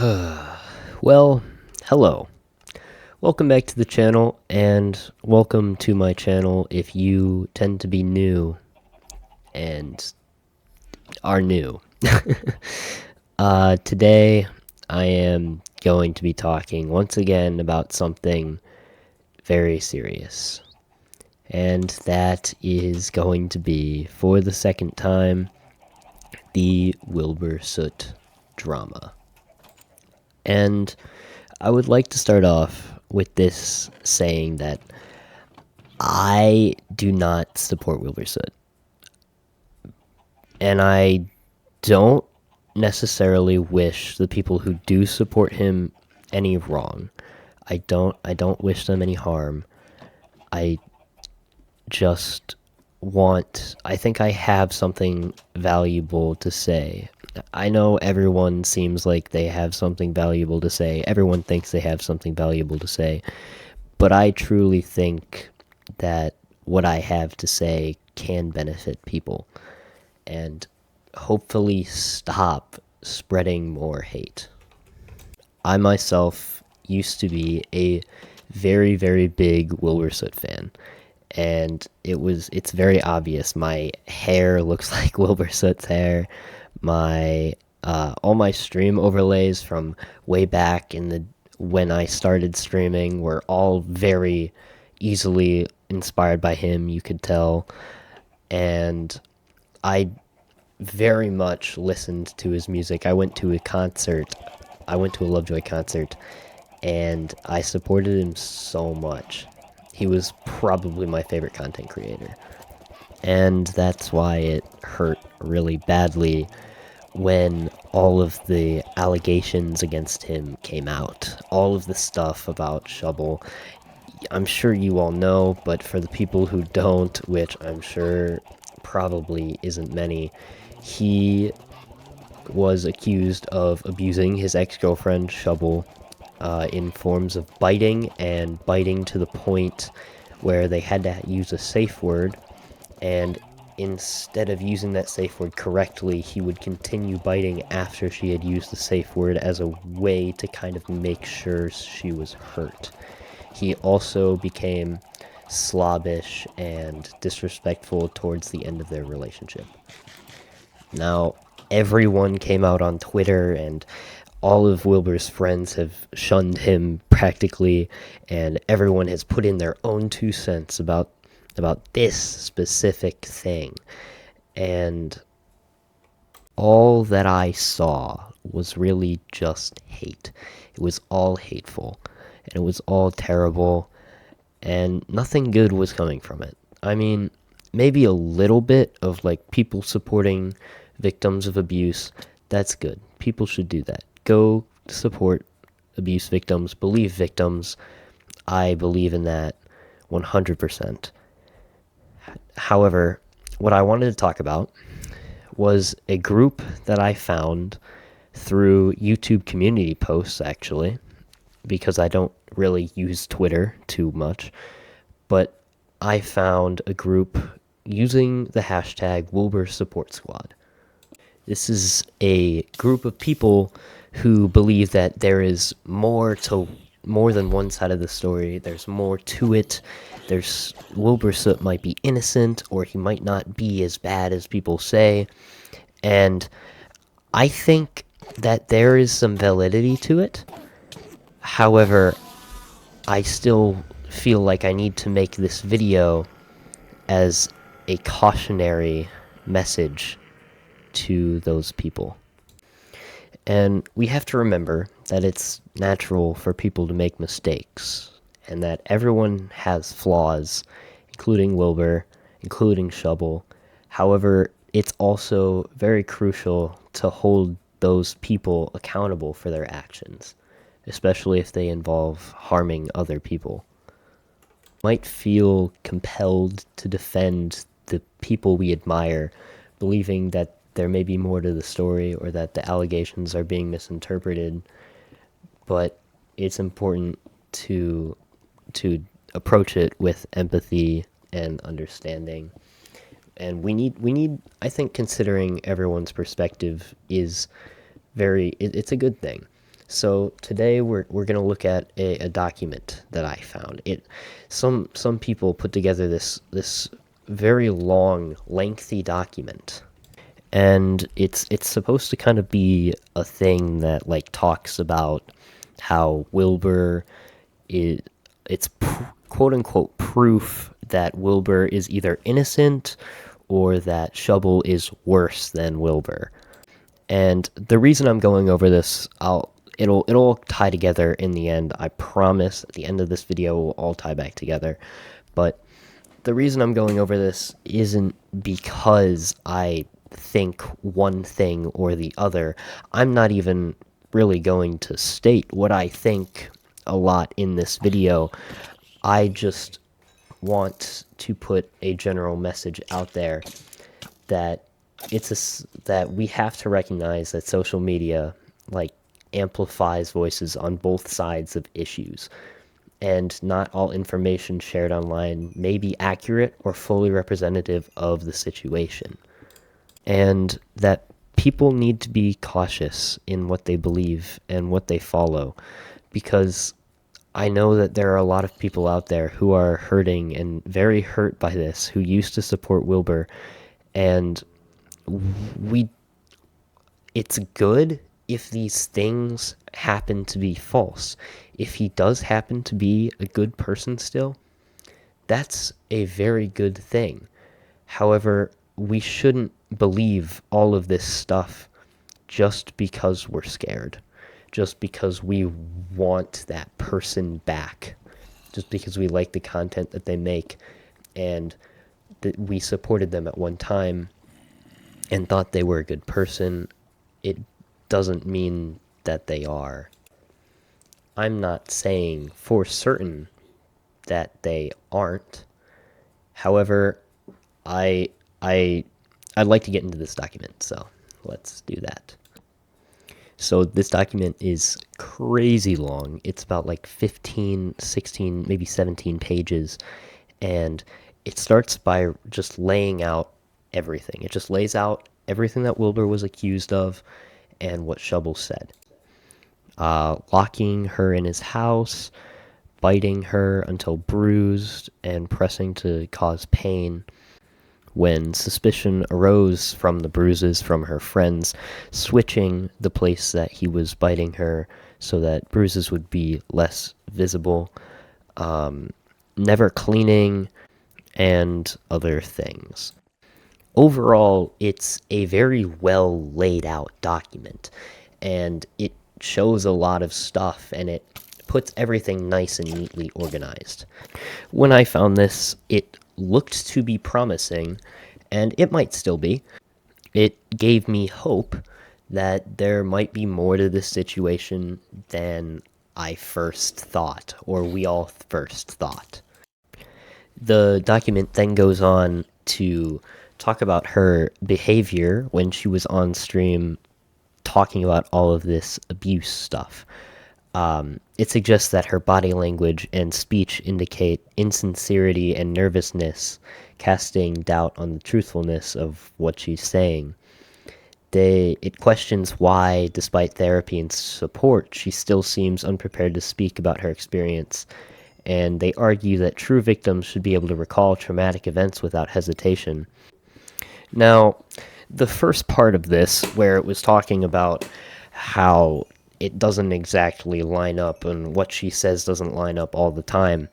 Well, hello. Welcome back to the channel, and welcome to my channel if you tend to be new and are new. Today, I am going to be talking once again about something very serious. And that is going to be, for the second time, the Wilbur Soot drama. And I would like to start off with this saying that I do not support Wilbur Soot. And I don't necessarily wish the people who do support him any wrong. I don't wish them any harm. I just I think I have something valuable to say. I know everyone seems like they have something valuable to say. Everyone thinks they have something valuable to say. But I truly think that what I have to say can benefit people and hopefully stop spreading more hate. I myself used to be a very, very big Wilbur Soot fan. And it's very obvious. My hair looks like Wilbur Soot's hair. My all my stream overlays from way back in the when I started streaming were all very easily inspired by him, you could tell. And I very much listened to his music. I went to a concert. I went to a Lovejoy concert, and I supported him so much. He was probably my favorite content creator. And that's why it hurt really badly when all of the allegations against him came out. All of the stuff about Shovel. I'm sure you all know, but for the people who don't, which I'm sure probably isn't many, he was accused of abusing his ex-girlfriend, Shovel, in forms of biting, and biting to the point where they had to use a safe word, and instead of using that safe word correctly, he would continue biting after she had used the safe word as a way to kind of make sure she was hurt. He also became slobbish and disrespectful towards the end of their relationship. Now, everyone came out on Twitter, and all of Wilbur's friends have shunned him practically, and everyone has put in their own 2 cents about this specific thing. And all that I saw was really just hate. It was all hateful, and it was all terrible, and nothing good was coming from it. I mean, maybe a little bit of like people supporting victims of abuse. That's good. People should do that. Go support abuse victims, believe victims. I believe in that 100%. However, what I wanted to talk about was a group that I found through YouTube community posts, actually, because I don't really use Twitter too much. But I found a group using the hashtag Wilbur Support Squad. This is a group of people who believe that there is more than one side of the story. There's more to it. Wilbur Soot might be innocent, or he might not be as bad as people say. And I think that there is some validity to it. However, I still feel like I need to make this video as a cautionary message to those people. And we have to remember that it's natural for people to make mistakes, and that everyone has flaws, including Wilbur, including Shovel. However, it's also very crucial to hold those people accountable for their actions, especially if they involve harming other people. Might feel compelled to defend the people we admire, believing that there may be more to the story, or that the allegations are being misinterpreted, but it's important to approach it with empathy and understanding. And we need I think considering everyone's perspective is it's a good thing. So today we're gonna look at a document that I found. Some people put together this very long, lengthy document, and it's supposed to kind of be a thing that like talks about how Wilbur is it's quote unquote proof that Wilbur is either innocent or that Shovel is worse than Wilbur. And the reason I'm going over this, it'll tie together in the end. I promise. At the end of this video, will all tie back together. But the reason I'm going over this isn't because I think one thing or the other. I'm not even really going to state what I think a lot in this video. I just want to put a general message out there that that we have to recognize that social media like amplifies voices on both sides of issues, and not all information shared online may be accurate or fully representative of the situation, and that people need to be cautious in what they believe and what they follow, because I know that there are a lot of people out there who are hurting and very hurt by this, who used to support Wilbur, and we it's good if these things happen to be false. If he does happen to be a good person still, that's a very good thing. However, we shouldn't believe all of this stuff just because we're scared, just because we want that person back, just because we like the content that they make and that we supported them at one time and thought they were a good person. It doesn't mean that they are. I'm not saying for certain that they aren't. However, I I I'd like to get into this document, so let's do that. So this document is crazy long. It's about like 15, 16, maybe 17 pages, and it starts by just laying out everything. It just lays out everything that Wilbur was accused of and what Shovel said. Locking her in his house, biting her until bruised, and pressing to cause pain. When suspicion arose from the bruises from her friends, switching the place that he was biting her so that bruises would be less visible, never cleaning, and other things. Overall, it's a very well laid out document, and it shows a lot of stuff, and it puts everything nice and neatly organized. When I found this, it looked to be promising, and it might still be. It gave me hope that there might be more to this situation than I first thought, or we all first thought. The document then goes on to talk about her behavior when she was on stream talking about all of this abuse stuff. It suggests that her body language and speech indicate insincerity and nervousness, casting doubt on the truthfulness of what she's saying. It questions why, despite therapy and support, she still seems unprepared to speak about her experience, and they argue that true victims should be able to recall traumatic events without hesitation. Now, the first part of this, where it was talking about how it doesn't exactly line up and what she says doesn't line up all the time,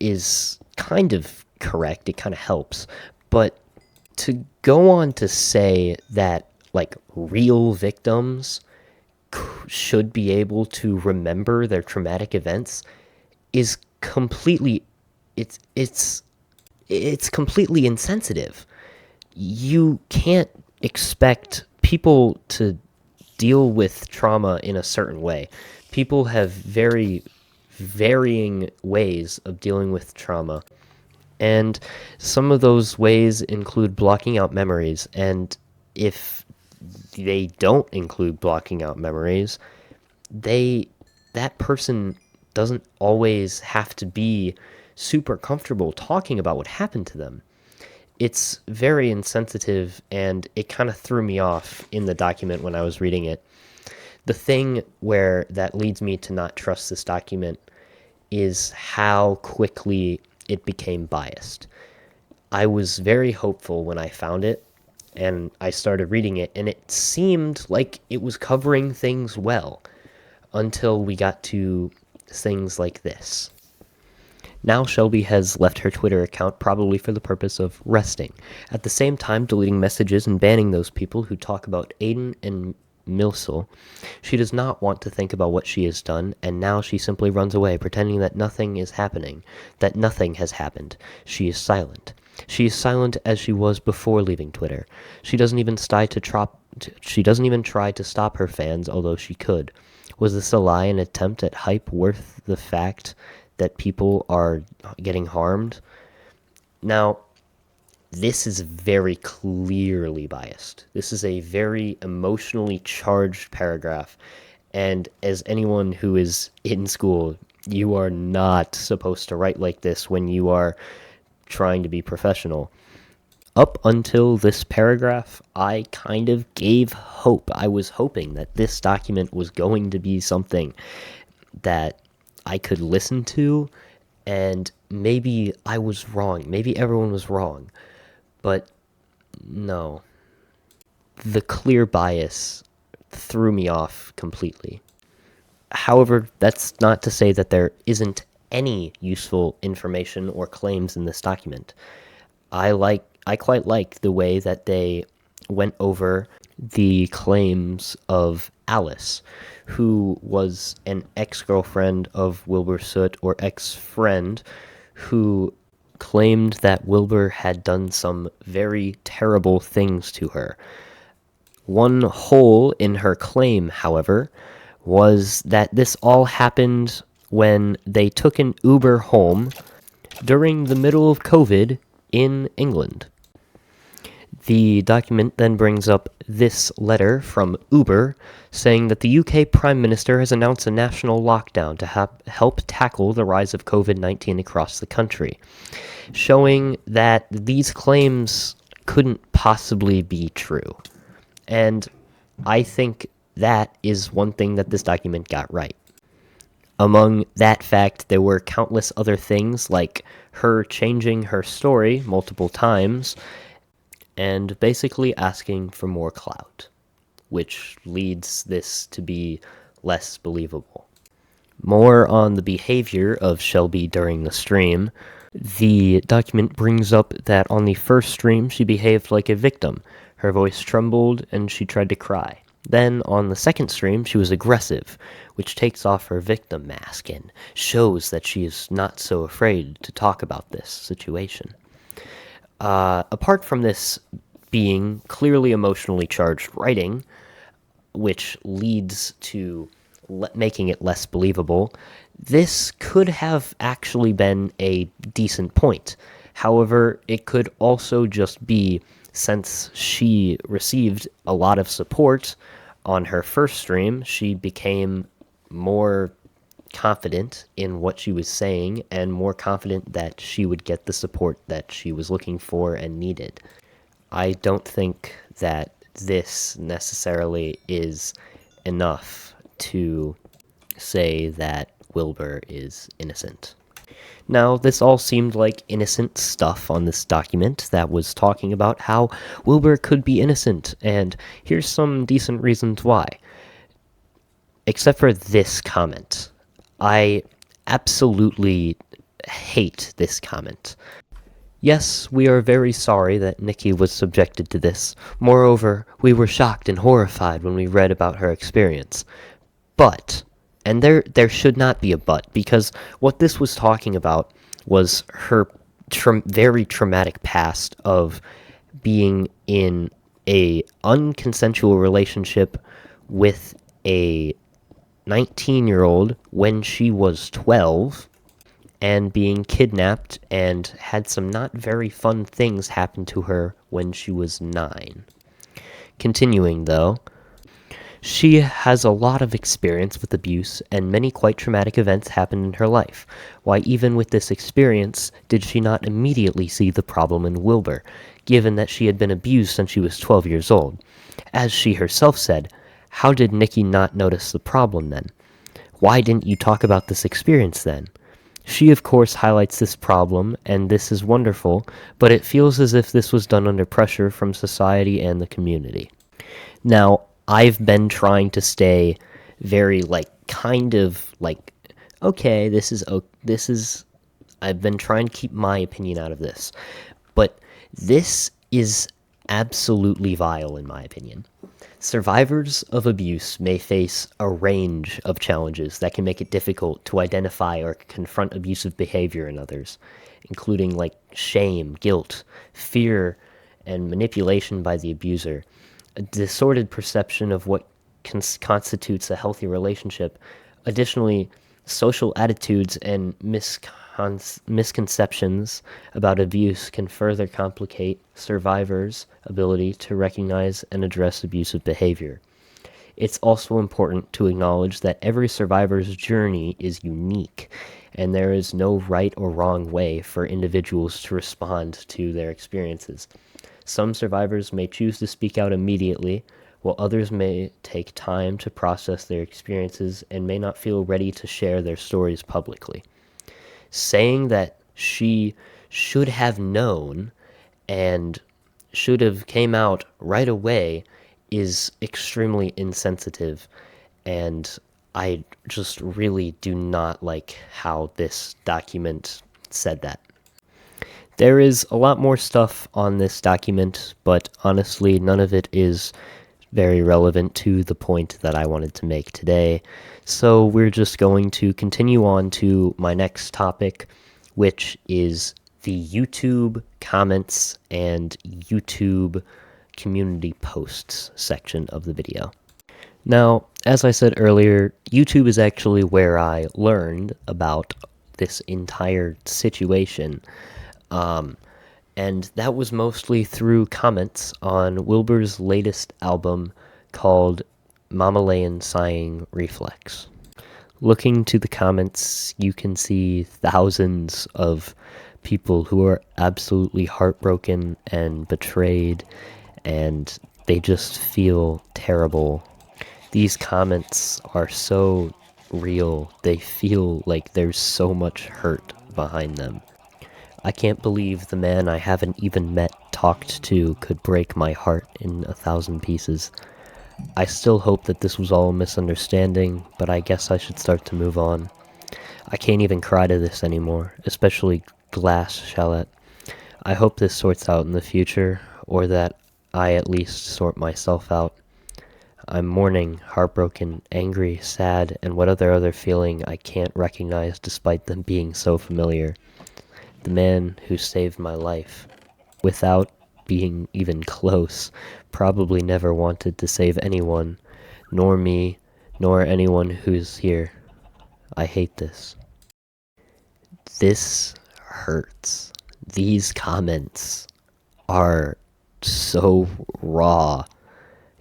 is kind of correct. It kind of helps. But to go on to say that, like, real victims should be able to remember their traumatic events is completely it's completely insensitive. You can't expect people to deal with trauma in a certain way. People have very varying ways of dealing with trauma, and some of those ways include blocking out memories, and if they don't include blocking out memories, that person doesn't always have to be super comfortable talking about what happened to them. It's very insensitive, and it kind of threw me off in the document when I was reading it. The thing where that leads me to not trust this document is how quickly it became biased. I was very hopeful when I found it and I started reading it, and it seemed like it was covering things well until we got to things like this. Now Shelby has left her Twitter account probably for the purpose of resting, at the same time deleting messages and banning those people who talk about Aiden and Milsel. She does not want to think about what she has done, and now she simply runs away, pretending that nothing is happening, that nothing has happened. She is silent. She is silent as she was before leaving Twitter. She doesn't even try to stop her fans, although she could. Was this a lie, an attempt at hype worth the fact that people are getting harmed? Now, this is very clearly biased. This is a very emotionally charged paragraph. And as anyone who is in school, you are not supposed to write like this when you are trying to be professional. Up until this paragraph, I kind of gave hope. I was hoping that this document was going to be something that I could listen to, and maybe I was wrong. Maybe everyone was wrong. But no. The clear bias threw me off completely. However, that's not to say that there isn't any useful information or claims in this document. I quite like the way that they went over the claims of Alice, who was an ex-girlfriend of Wilbur Soot, or ex-friend, who claimed that Wilbur had done some very terrible things to her. One hole in her claim, however, was that this all happened when they took an Uber home during the middle of COVID in England. The document then brings up this letter from Uber saying that the UK Prime Minister has announced a national lockdown to help tackle the rise of COVID-19 across the country, showing that these claims couldn't possibly be true. And I think that is one thing that this document got right. Among that fact, there were countless other things, like her changing her story multiple times and basically asking for more clout, which leads this to be less believable. More on the behavior of Shelby during the stream. The document brings up that on the first stream, she behaved like a victim. Her voice trembled and she tried to cry. Then, on the second stream, she was aggressive, which takes off her victim mask and shows that she is not so afraid to talk about this situation. Apart from this being clearly emotionally charged writing, which leads to making it less believable, this could have actually been a decent point. However, it could also just be, since she received a lot of support on her first stream, she became more confident in what she was saying and more confident that she would get the support that she was looking for and needed. I don't think that this necessarily is enough to say that Wilbur is innocent. Now, this all seemed like innocent stuff on this document that was talking about how Wilbur could be innocent, and here's some decent reasons why. Except for this comment. I absolutely hate this comment. Yes, we are very sorry that Nikki was subjected to this. Moreover, we were shocked and horrified when we read about her experience. But, and there should not be a but, because what this was talking about was her very traumatic past of being in a unconsensual relationship with a 19-year-old when she was 12, and being kidnapped and had some not very fun things happen to her when she was 9. Continuing, though, she has a lot of experience with abuse, and many quite traumatic events happened in her life. Why, even with this experience, did she not immediately see the problem in Wilbur, given that she had been abused since she was 12 years old? As she herself said, How did Nikki not notice the problem then? Why didn't you talk about this experience then? She, of course, highlights this problem, and this is wonderful, but it feels as if this was done under pressure from society and the community. Now, I've been trying to stay very, okay, I've been trying to keep my opinion out of this, but this is absolutely vile, in my opinion. Survivors of abuse may face a range of challenges that can make it difficult to identify or confront abusive behavior in others, including shame, guilt, fear, and manipulation by the abuser, a distorted perception of what constitutes a healthy relationship. Additionally, social attitudes and misconceptions about abuse can further complicate survivors' ability to recognize and address abusive behavior. It's also important to acknowledge that every survivor's journey is unique, and there is no right or wrong way for individuals to respond to their experiences. Some survivors may choose to speak out immediately, while others may take time to process their experiences and may not feel ready to share their stories publicly. Saying that she should have known and should have came out right away is extremely insensitive, and I just really do not like how this document said that. There is a lot more stuff on this document, but honestly, none of it is very relevant to the point that I wanted to make today. So we're just going to continue on to my next topic, which is the YouTube comments and YouTube community posts section of the video. Now, as I said earlier, YouTube is actually where I learned about this entire situation. And that was mostly through comments on Wilbur's latest album called Mamalayan Sighing Reflex. Looking to the comments, you can see thousands of people who are absolutely heartbroken and betrayed, and they just feel terrible. These comments are so real. They feel like there's so much hurt behind them. I can't believe the man I haven't even met, talked to, could break my heart in 1,000 pieces. I still hope that this was all a misunderstanding, but I guess I should start to move on. I can't even cry to this anymore, especially Glass Shallot. I hope this sorts out in the future, or that I at least sort myself out. I'm mourning, heartbroken, angry, sad, and what other feeling I can't recognize despite them being so familiar. The man who saved my life, without being even close, probably never wanted to save anyone, nor me, nor anyone who's here. I hate this. This hurts. These comments are so raw.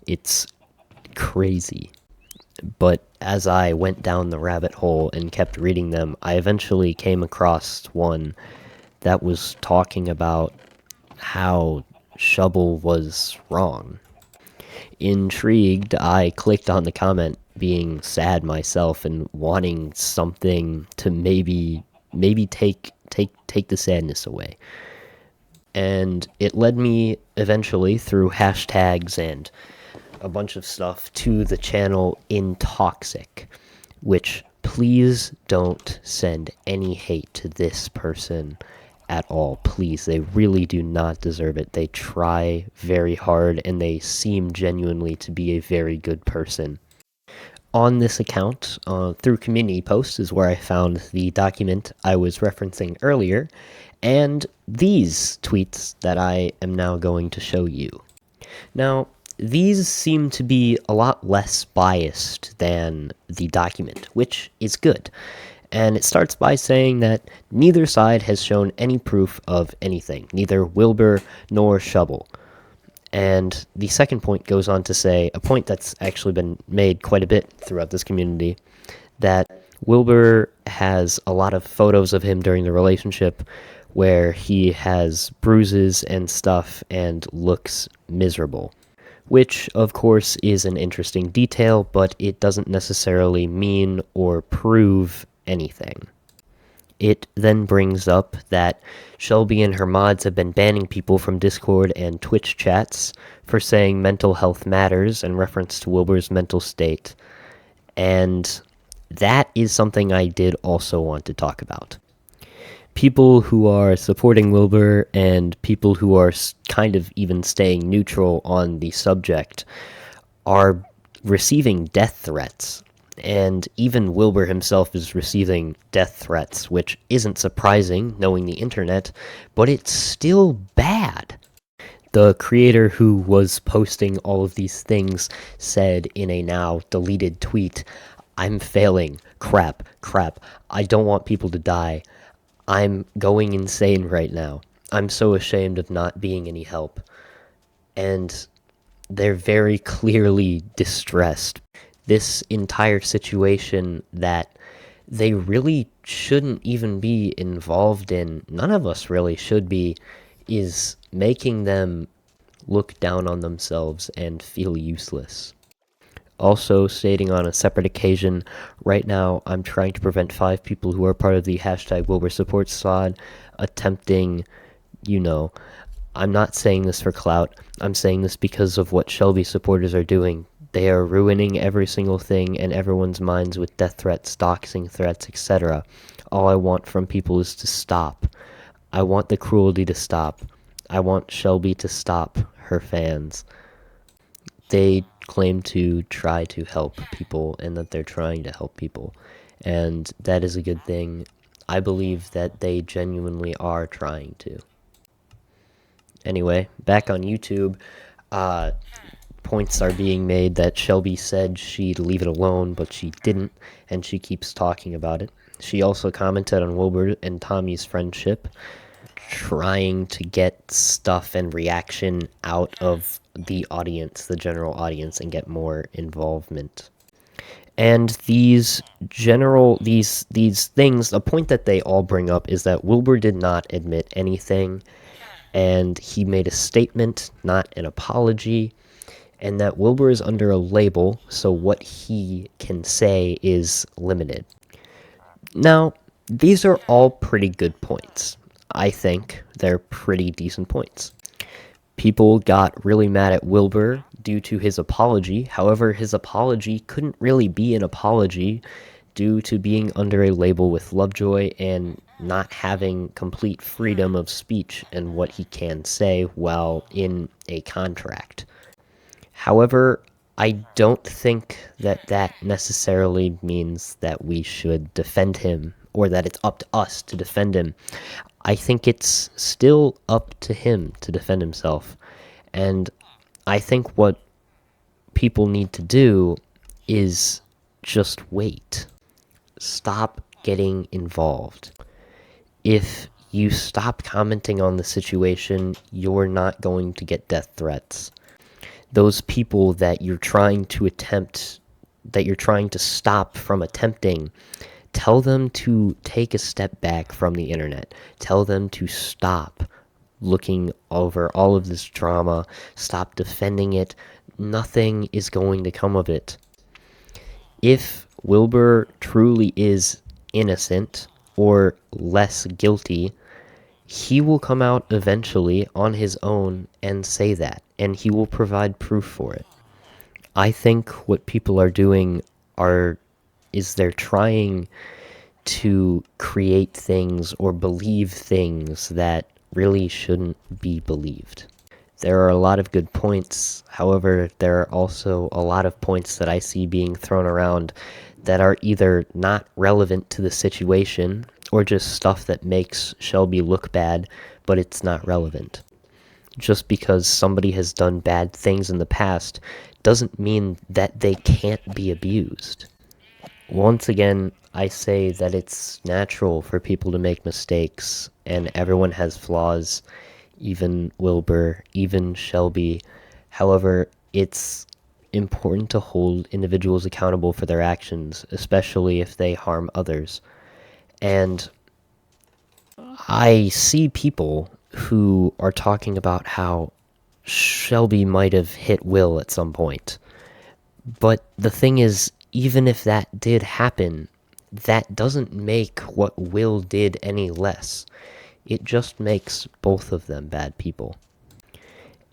It's crazy. But as I went down the rabbit hole and kept reading them, I eventually came across one that was talking about how Shubble was wrong. Intrigued, I clicked on the comment, being sad myself and wanting something to maybe take the sadness away. And it led me eventually through hashtags and a bunch of stuff to the channel Intoxic, which please don't send any hate to this person at all. Please, they really do not deserve it. They try very hard and they seem genuinely to be a very good person. On this account, through community posts, is where I found the document I was referencing earlier, and these tweets that I am now going to show you. Now, these seem to be a lot less biased than the document, which is good. And it starts by saying that neither side has shown any proof of anything, neither Wilbur nor Shubble. And the second point goes on to say, a point that's actually been made quite a bit throughout this community, that Wilbur has a lot of photos of him during the relationship where he has bruises and stuff and looks miserable. which of course is an interesting detail, but it doesn't necessarily mean or prove anything. It then brings up that Shelby and her mods have been banning people from Discord and Twitch chats for saying mental health matters in reference to Wilbur's mental state. And that is something I did also want to talk about. People who are supporting Wilbur and people who are kind of even staying neutral on the subject are receiving death threats. And even Wilbur himself is receiving death threats, which isn't surprising knowing the internet, but it's still bad. The creator who was posting all of these things said in a now deleted tweet, "I'm failing. Crap. I don't want people to die. I'm going insane right now. I'm so ashamed of not being any help." And they're very clearly distressed. This entire situation that they really shouldn't even be involved in, none of us really should be, is making them look down on themselves and feel useless. Also stating on a separate occasion, right now I'm trying to prevent 5 people who are part of the hashtag Wilbur Support Squad attempting, I'm not saying this for clout, I'm saying this because of what Shelby supporters are doing. They are ruining every single thing and everyone's minds with death threats, doxing threats, etc. All I want from people is to stop. I want the cruelty to stop. I want Shelby to stop her fans. They claim to try to help people and that they're trying to help people, and that is a good thing. I believe that they genuinely are trying to. Anyway, back on YouTube, points are being made that Shelby said she'd leave it alone, but she didn't, and she keeps talking about it. She also commented on Wilbur and Tommy's friendship, trying to get stuff and reaction out of the audience, the general audience, and get more involvement. And these things, the point that they all bring up is that Wilbur did not admit anything, and he made a statement, not an apology, and that Wilbur is under a label, so what he can say is limited. Now, these are all pretty good points. I think they're pretty decent points. People got really mad at Wilbur due to his apology. However, his apology couldn't really be an apology due to being under a label with Lovejoy and not having complete freedom of speech and what he can say while in a contract. However, I don't think that that necessarily means that we should defend him or that it's up to us to defend him. I think it's still up to him to defend himself. And I think what people need to do is just wait. Stop getting involved. If you stop commenting on the situation, you're not going to get death threats. Those people that you're trying to stop from attempting, tell them to take a step back from the internet. Tell them to stop looking over all of this drama. Stop defending it. Nothing is going to come of it. If Wilbur truly is innocent or less guilty, he will come out eventually on his own and say that, and he will provide proof for it. I think what people are doing is they're trying to create things or believe things that really shouldn't be believed. There are a lot of good points. However, there are also a lot of points that I see being thrown around that are either not relevant to the situation or just stuff that makes Shelby look bad, but it's not relevant. Just because somebody has done bad things in the past doesn't mean that they can't be abused. Once again, I say that it's natural for people to make mistakes, and everyone has flaws, even Wilbur, even Shelby. However, it's important to hold individuals accountable for their actions, especially if they harm others. And I see people who are talking about how Shelby might have hit Will at some point. But the thing is, even if that did happen, that doesn't make what Will did any less. It just makes both of them bad people.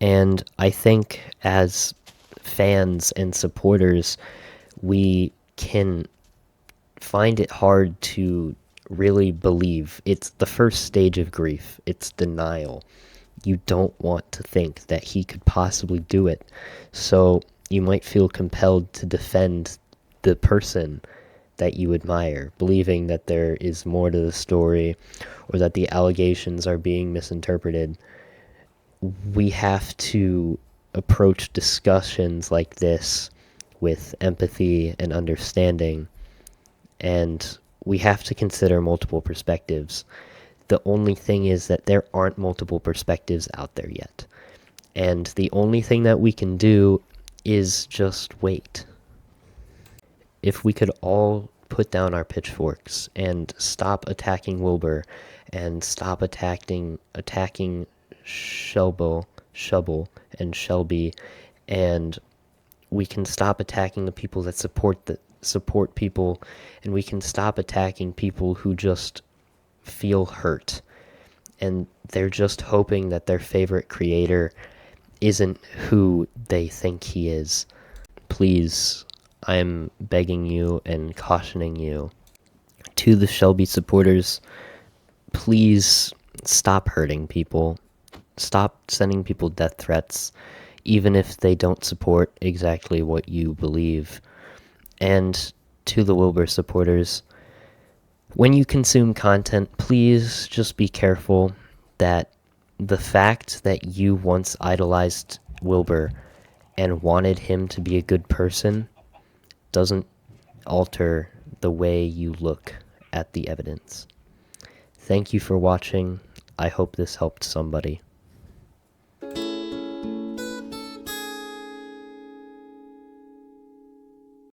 And I think as fans and supporters, we can find it hard to really believe. It's the first stage of grief, it's denial. You don't want to think that he could possibly do it. So you might feel compelled to defend the person that you admire, believing that there is more to the story or that the allegations are being misinterpreted. We have to approach discussions like this with empathy and understanding, and we have to consider multiple perspectives. The only thing is that there aren't multiple perspectives out there yet. And the only thing that we can do is just wait. If we could all put down our pitchforks and stop attacking Wilbur and stop attacking Shubble and Shelby, and we can stop attacking the people that support people, and we can stop attacking people who just feel hurt and they're just hoping that their favorite creator isn't who they think he is. Please, I'm begging you and cautioning you. To the Shelby supporters, please stop hurting people. Stop sending people death threats, even if they don't support exactly what you believe. And to the Wilbur supporters, when you consume content, please just be careful that the fact that you once idolized Wilbur and wanted him to be a good person doesn't alter the way you look at the evidence. Thank you for watching. I hope this helped somebody.